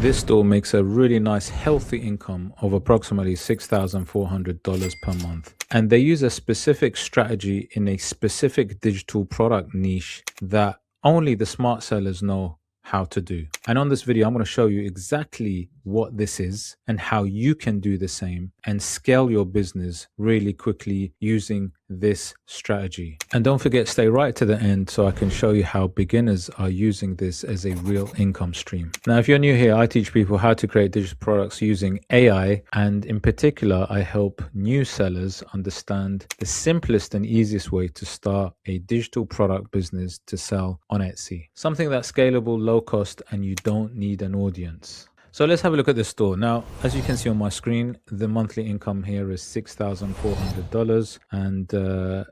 This store makes a really nice healthy income of approximately $6,400 per month. And they use a specific strategy in a specific digital product niche that only the smart sellers know how to do. And on this video, I'm going to show you exactly what this is and how you can do the same and scale your business really quickly using this strategy. And don't forget, stay right to the end so I can show you how beginners are using this as a real income stream. Now, if you're new here, I teach people how to create digital products using AI. And in particular, I help new sellers understand the simplest and easiest way to start a digital product business to sell on Etsy. Something that's scalable, low cost, and you don't need an audience. So let's have a look at the store. Now, as you can see on my screen, the monthly income here is $6,400 and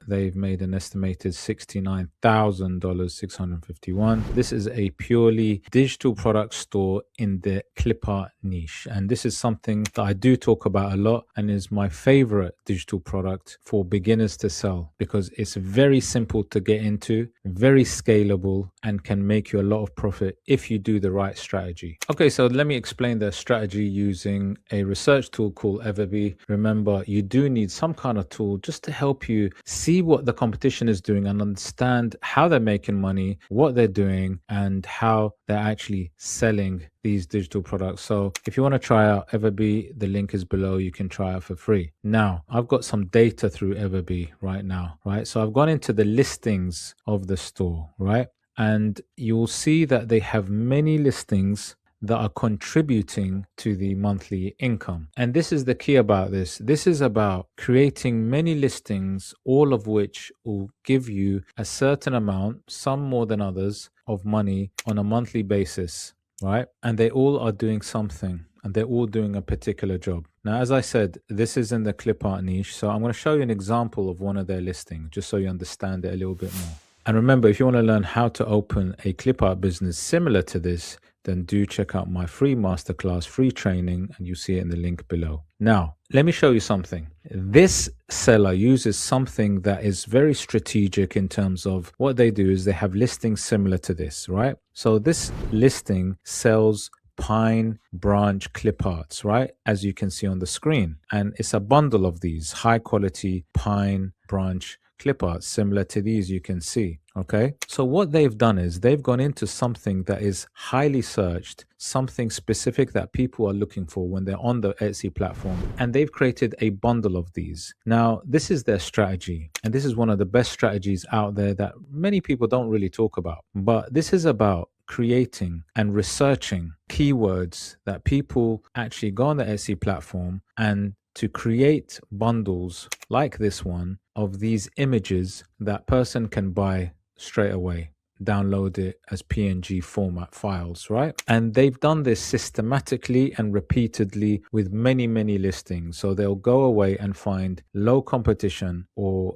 they've made an estimated $69,651. This is a purely digital product store in the clip art niche. And this is something that I do talk about a lot and is my favorite digital product for beginners to sell because it's very simple to get into, very scalable, and can make you a lot of profit if you do the right strategy. Okay, so let me explain the strategy using a research tool called Everbee. Remember, you do need some kind of tool just to help you see what the competition is doing and understand how they're making money, what they're doing, and how they're actually selling these digital products. So if you want to try out Everbee, the link is below. You can try it for free. Now, I've got some data through Everbee right now, right? So I've gone into the listings of the store, right? And you'll see that they have many listings that are contributing to the monthly income. And this is the key about this. This is about creating many listings, all of which will give you a certain amount, some more than others, of money on a monthly basis, right? And they all are doing something and they're all doing a particular job. Now, as I said, this is in the clip art niche. So I'm going to show you an example of one of their listings, just so you understand it a little bit more. And remember, if you want to learn how to open a clip art business similar to this, then do check out my free masterclass, free training, and you see it in the link below. Now, let me show you something. This seller uses something that is very strategic in terms of what they do is they have listings similar to this, right? So this listing sells pine branch clip arts, right? As you can see on the screen. And it's a bundle of these high quality pine branch clip arts similar to these you can see. Okay, so what they've done is they've gone into something that is highly searched, something specific that people are looking for when they're on the Etsy platform, and they've created a bundle of these. Now, this is their strategy, and this is one of the best strategies out there that many people don't really talk about. But this is about creating and researching keywords that people actually go on the Etsy platform and to create bundles like this one of these images that person can buy straight away, download it as PNG format files, right? And they've done this systematically and repeatedly with many, many listings. So they'll go away and find low competition or,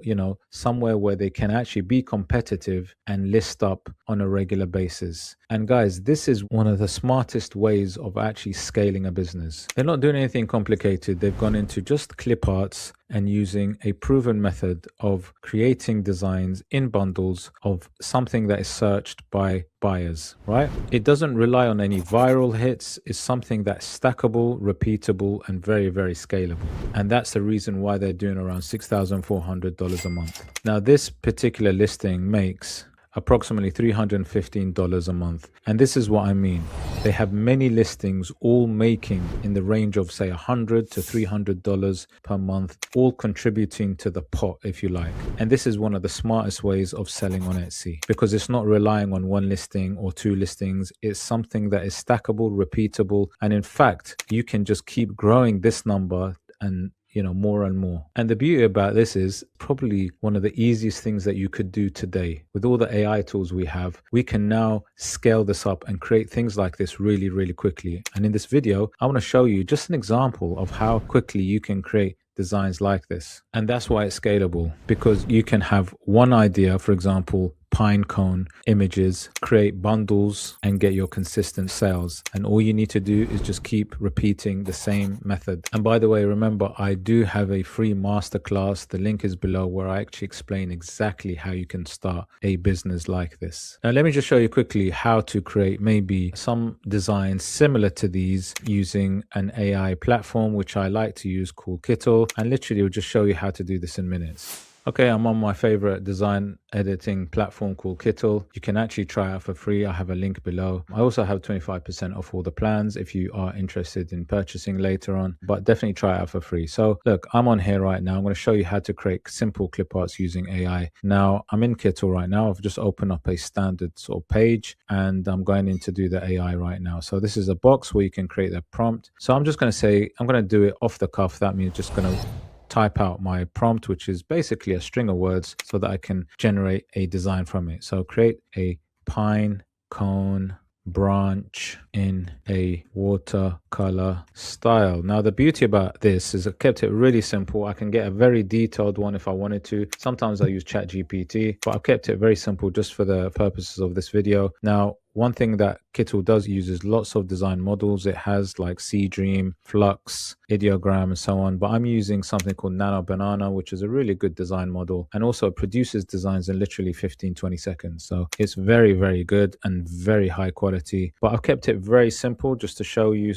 somewhere where they can actually be competitive and list up on a regular basis. And guys, this is one of the smartest ways of actually scaling a business. They're not doing anything complicated. They've gone into just clip arts and using a proven method of creating designs in bundles of something that is searched by buyers, right? It doesn't rely on any viral hits. It's something that's stackable, repeatable, and very, very scalable. And that's the reason why they're doing around $6,400 a month. Now, this particular listing makes approximately $315 a month. And this is what I mean. They have many listings all making in the range of say $100 to $300 per month, all contributing to the pot, if you like. And this is one of the smartest ways of selling on Etsy because it's not relying on one listing or two listings. It's something that is stackable, repeatable. And in fact, you can just keep growing this number and more and more. And the beauty about this is probably one of the easiest things that you could do today. With all the AI tools we have, we can now scale this up and create things like this really, really quickly. And in this video, I want to show you just an example of how quickly you can create designs like this. And that's why it's scalable, because you can have one idea, for example, pine cone images, create bundles, and get your consistent sales. And all you need to do is just keep repeating the same method. And by the way, remember, I do have a free masterclass. The link is below, where I actually explain exactly how you can start a business like this. Now, let me just show you quickly how to create maybe some designs similar to these using an AI platform, which I like to use, called TOOLKIT. And literally, it will just show you how to do this in minutes. Okay, I'm on my favorite design editing platform called Kittle. You can actually try it out for free. I have a link below. I also have 25% off all the plans if you are interested in purchasing later on, but definitely try it out for free. So look, I'm on here right now. I'm going to show you how to create simple clip arts using AI. Now, I'm in Kittle right now. I've just opened up a standard sort of page, and I'm going in to do the AI right now. So this is a box where you can create a prompt. So I'm just going to say, I'm going to do it off the cuff. That means just going to type out my prompt, which is basically a string of words, so that I can generate a design from it. So create a pine cone branch in a watercolor style. Now, the beauty about this is I kept it really simple. I can get a very detailed one if I wanted to. Sometimes I use ChatGPT, but I've kept it very simple just for the purposes of this video. Now, one thing that Kittle does use is lots of design models. It has like Seedream, Flux, Ideogram, and so on. But I'm using something called Nano Banana, which is a really good design model. And also it produces designs in literally 15-20 seconds. So it's very, very good and very high quality. But I've kept it very simple just to show you,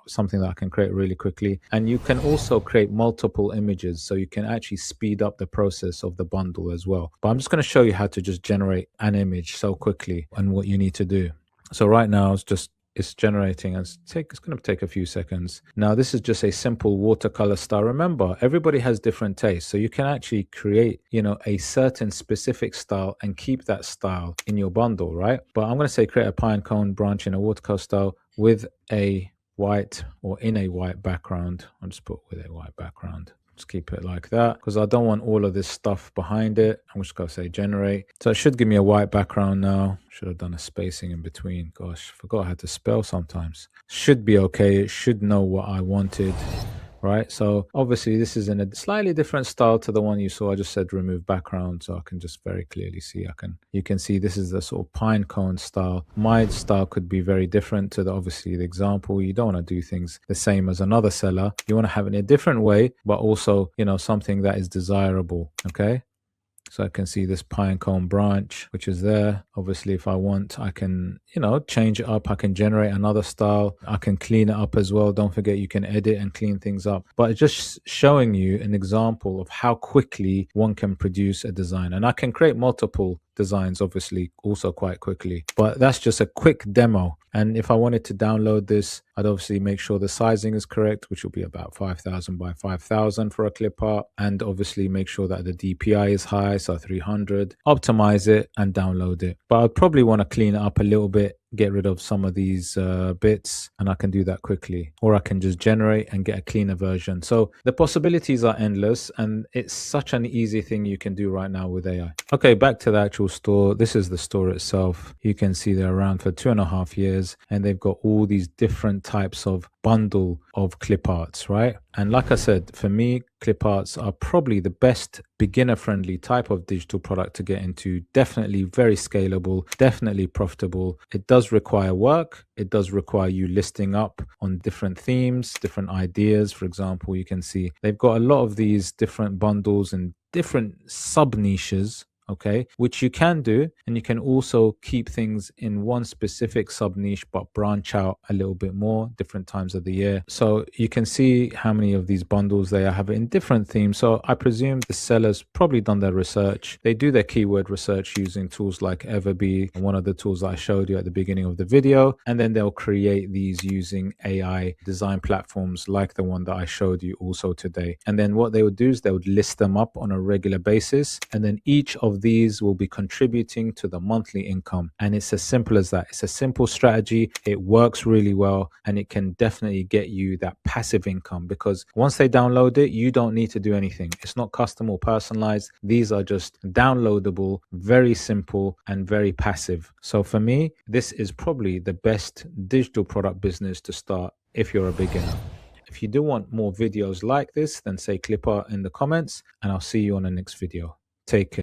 something that I can create really quickly. And you can also create multiple images, so you can actually speed up the process of the bundle as well. But I'm just going to show you how to just generate an image so quickly and what you need to do. So right now it's generating, and it's going to take a few seconds. Now, this is just a simple watercolor style. Remember, everybody has different tastes, so you can actually create, a certain specific style and keep that style in your bundle, right? But I'm going to say create a pine cone branch in a watercolor style with a white or in a white background. I'll just put with a white background. Just keep it like that because I don't want all of this stuff behind it. I'm just going to say generate. So it should give me a white background now. Should have done a spacing in between. Gosh, forgot how to spell sometimes. Should be okay. It should know what I wanted. Right, so obviously this is in a slightly different style to the one you saw. I just said remove background, so I can just very clearly see. You can see this is the sort of pine cone style. My style could be very different to obviously the example. You don't want to do things the same as another seller. You want to have it in a different way, but also something that is desirable. Okay. So I can see this pine cone branch, which is there. Obviously, if I want, I can, change it up. I can generate another style. I can clean it up as well. Don't forget, you can edit and clean things up. But it's just showing you an example of how quickly one can produce a design. And I can create multiple designs, obviously, also quite quickly. But that's just a quick demo. And if I wanted to download this, I'd obviously make sure the sizing is correct, which will be about 5,000 by 5,000 for a clip art. And obviously make sure that the DPI is high, so 300. Optimize it and download it. But I'd probably want to clean it up a little bit, get rid of some of these bits, and I can do that quickly. Or I can just generate and get a cleaner version. So the possibilities are endless, and it's such an easy thing you can do right now with AI. Okay, back to the actual store. This is the store itself. You can see they're around for 2.5 years, and they've got all these different types of bundle of clip arts, right? And like I said, for me, clip arts are probably the best beginner-friendly type of digital product to get into. Definitely very scalable, definitely profitable. It does require work. It does require you listing up on different themes, different ideas. For example, you can see they've got a lot of these different bundles and different sub-niches, okay, which you can do. And you can also keep things in one specific sub niche, but branch out a little bit more different times of the year. So you can see how many of these bundles they have in different themes. So I presume the sellers probably done their research. They do their keyword research using tools like Everbee, one of the tools that I showed you at the beginning of the video. And then they'll create these using AI design platforms like the one that I showed you also today. And then what they would do is they would list them up on a regular basis. And then each of these will be contributing to the monthly income. And it's as simple as that. It's a simple strategy. It works really well, and it can definitely get you that passive income, because once they download it, you don't need to do anything. It's not custom or personalized. These are just downloadable, very simple and very passive. So for me, this is probably the best digital product business to start if you're a beginner. If you do want more videos like this, then say clip art in the comments, and I'll see you on the next video. Take care.